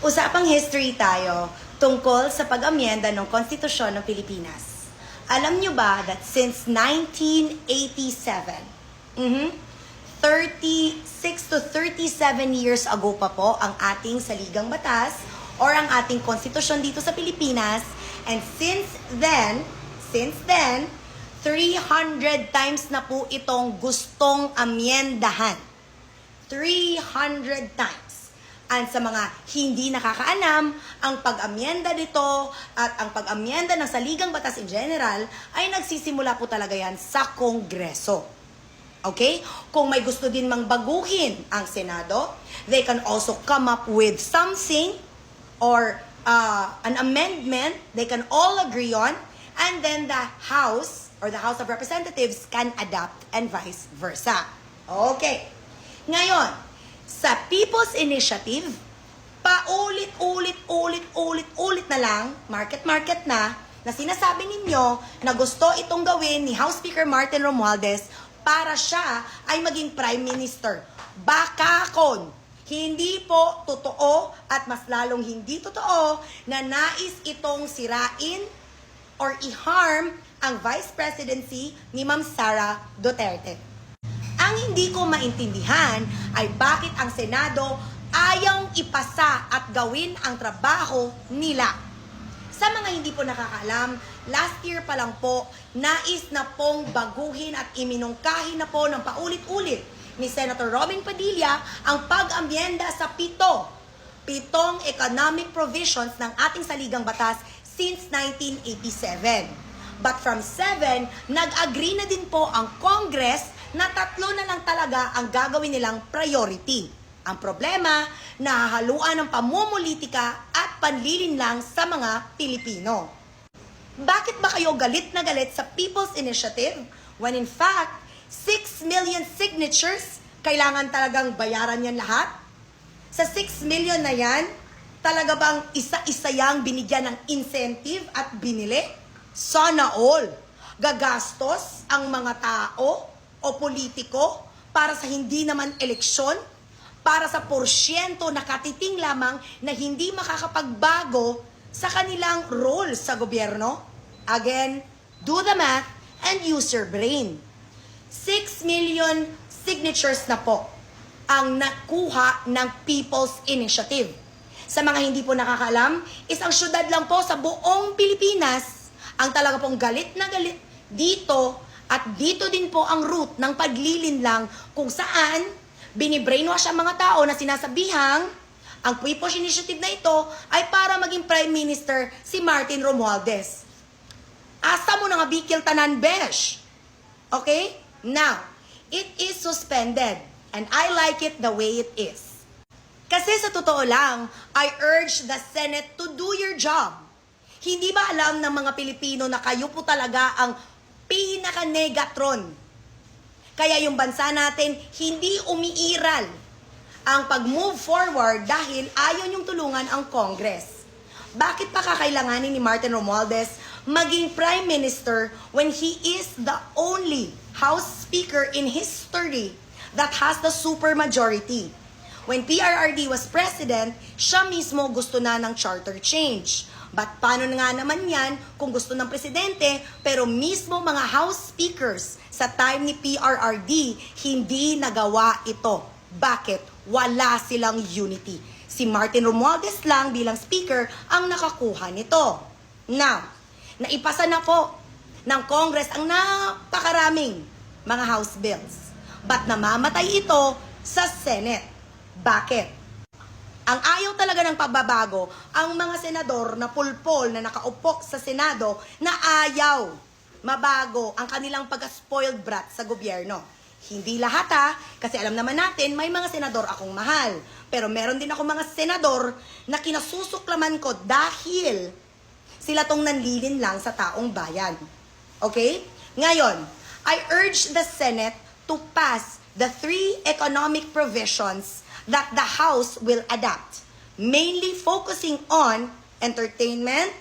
Usapang history tayo tungkol sa pag-amyenda ng Konstitusyon ng Pilipinas. Alam nyo ba that since 1987, 36 to 37 years ago pa po ang ating saligang batas or ang ating konstitusyon dito sa Pilipinas, and since then, 300 times na po itong gustong amyendahan. 300 times. And sa mga hindi nakakaalam, ang pag-amyenda nito at ang pag-amyenda ng saligang batas in general ay nagsisimula po talaga yan sa Kongreso. Okay? Kung may gusto din mang baguhin ang Senado, they can also come up with something or an amendment they can all agree on, and then the House or the House of Representatives can adopt and vice versa. Okay. Ngayon, sa People's Initiative, paulit-ulit na lang, market na sinasabi ninyo na gusto itong gawin ni House Speaker Martin Romualdez para siya ay maging Prime Minister. Bakakon! Hindi po totoo at mas lalong hindi totoo na nais itong sirain or i-harm ang Vice Presidency ni Ma'am Sara Duterte. Ang hindi ko maintindihan ay bakit ang Senado ayaw ipasa at gawin ang trabaho nila. Sa mga hindi po nakakaalam, last year pa lang po, nais na pong baguhin at iminungkahi na po ng paulit-ulit ni Senator Robin Padilla ang pag-amyenda sa pitong economic provisions ng ating saligang batas since 1987. But from 7, nag-agree na din po ang Congress na 3 na lang talaga ang gagawin nilang priority. Ang problema, nahahaluan ng pamumulitika at panlilinlang sa mga Pilipino. Bakit ba kayo galit na galit sa People's Initiative when in fact, 6 million signatures, kailangan talagang bayaran yan lahat? Sa 6 million na yan, talaga bang isa-isa yang binigyan ng incentive at binili? Sana all. Gagastos ang mga tao o politiko para sa hindi naman eleksyon, para sa porsyento na katiting lamang na hindi makakapagbago sa kanilang role sa gobyerno? Again, do the math and use your brain. 6 million signatures na po ang nakuha ng People's Initiative. Sa mga hindi po nakakaalam, isang syudad lang po sa buong Pilipinas ang talaga pong galit na galit dito, at dito din po ang root ng paglilinlang kung saan binibrainwash ang mga tao na sinasabihang ang People's Initiative na ito ay para maging Prime Minister si Martin Romualdez. Asa mo na nga bikil tanan, besh? Okay? Now, it is suspended and I like it the way it is. Kasi sa totoo lang, I urge the Senate to do your job. Hindi ba alam ng mga Pilipino na kayo po talaga ang pinaka-negatron? Kaya yung bansa natin hindi umiiral ang pag-move forward dahil ayaw niyong tulungan ang Congress. Bakit pa kakailanganin ni Martin Romualdez maging Prime Minister when he is the only House Speaker in history that has the supermajority? When PRRD was President, siya mismo gusto na ng charter change. But paano nga naman yan kung gusto ng presidente pero mismo mga House Speakers sa time ni PRRD hindi nagawa ito? Bakit? Wala silang unity. Si Martin Romualdez lang bilang Speaker ang nakakuha nito. Now, naipasa na po ng Congress ang napakaraming mga House bills. But namamatay ito sa Senate. Bakit? Ang ayaw talaga ng pagbabago, ang mga senador na pulpol na nakaupok sa Senado na ayaw mabago ang kanilang pag-spoiled brat sa gobyerno. Hindi lahat kasi alam naman natin may mga senador akong mahal. Pero meron din ako mga senador na kinasusuklaman ko dahil sila tong nanlilin lang sa taong bayan. Okay? Ngayon, I urge the Senate to pass the 3 economic provisions that the House will adopt, mainly focusing on entertainment,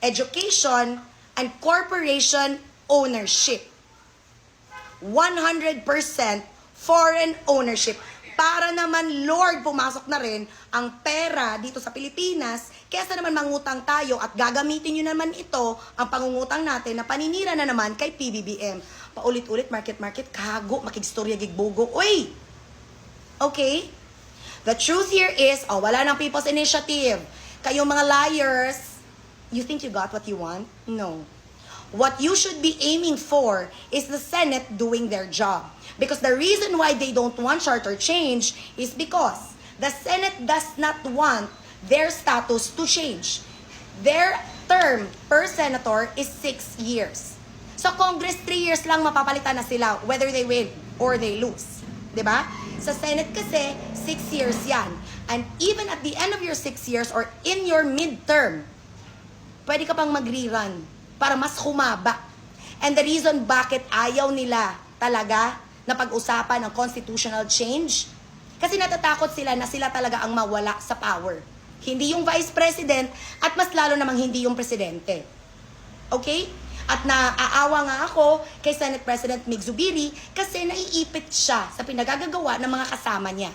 education, and corporation ownership. 100% foreign ownership. Para naman, Lord, pumasok na rin ang pera dito sa Pilipinas, kesa naman mangutang tayo at gagamitin nyo naman ito, ang pangungutang natin, na paninira na naman kay PBBM. Paulit-ulit, market, kago, makigstorya, gigbogo. Uy! Okay? The truth here is, wala ng People's Initiative. Kayong mga liars, you think you got what you want? No. What you should be aiming for is the Senate doing their job. Because the reason why they don't want charter change is because the Senate does not want their status to change. Their term per senator is 6 years. Sa Congress, 3 years lang mapapalitan na sila whether they win or they lose. 'Di ba? Sa Senate kasi, 6 years yan. And even at the end of your 6 years or in your midterm, pwede ka pang mag-rerun para mas humaba. And the reason bakit ayaw nila talaga na pag-usapan ng constitutional change, kasi natatakot sila na sila talaga ang mawala sa power. Hindi yung vice president at mas lalo namang hindi yung presidente. Okay? At naaawa nga ako kay Senate President Mig Zubiri kasi naiipit siya sa pinagagagawa ng mga kasama niya.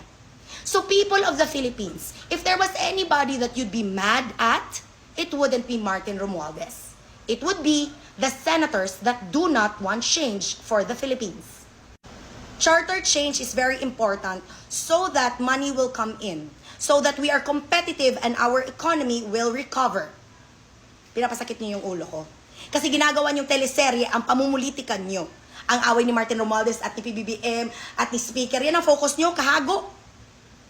So people of the Philippines, if there was anybody that you'd be mad at, it wouldn't be Martin Romualdez. It would be the senators that do not want change for the Philippines. Charter change is very important so that money will come in, so that we are competitive and our economy will recover. Pinapasakit niyo yung ulo ko. Kasi ginagawa niyong teleserye ang pamumulitikan niyo. Ang away ni Martin Romualdez at ni PBBM at ni Speaker, yan ang focus niyo, kahago.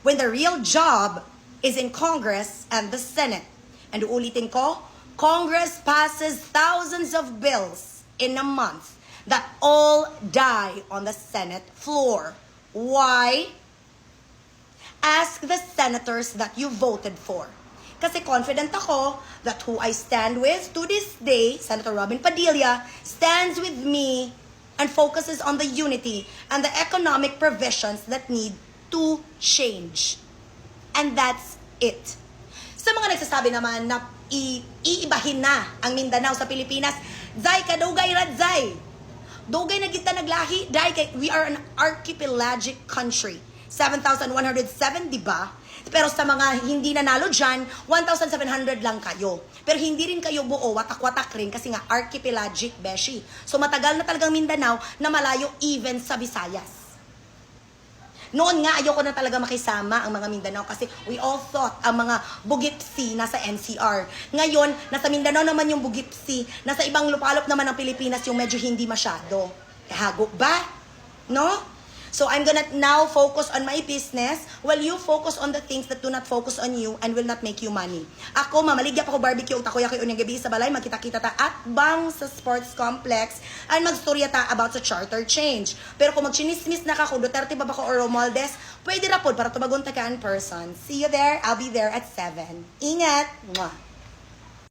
When the real job is in Congress and the Senate. And uulitin ko, Congress passes thousands of bills in a month that all die on the Senate floor. Why? Ask the senators that you voted for. Kasi confident ako that who I stand with to this day, Senator Robin Padilla, stands with me and focuses on the unity and the economic provisions that need to change. And that's it. Sa mga nagsasabi naman na iibahin na ang Mindanao sa Pilipinas, Zay, kadugay radzay. Dugay na kita naglahi, dahil we are an archipelagic country. 7,107, di ba? Pero sa mga hindi nanalo dyan, 1,700 lang kayo. Pero hindi rin kayo buo, watak-watak rin kasi nga archipelagic, beshi. So matagal na talagang Mindanao na malayo even sa Visayas. Noon nga, ayoko na talaga makisama ang mga Mindanao kasi we all thought ang mga Bugipsi nasa NCR. Ngayon, nasa Mindanao naman yung Bugipsi, nasa ibang lupalop naman ng Pilipinas yung medyo hindi masyado. Hago ba? No? So I'm gonna now focus on my business while you focus on the things that do not focus on you and will not make you money. Ako, mamaligya pa ko barbecue o takoyaki unyang gabi sa balay, magkita-kita ta at bang sa sports complex at magstorya ta about sa charter change. Pero kung magchinismis na ka kung Duterte ba ko or Romualdez, pwede rapod para tumagon ta ka in person. See you there, I'll be there at 7. Ingat! Mwah!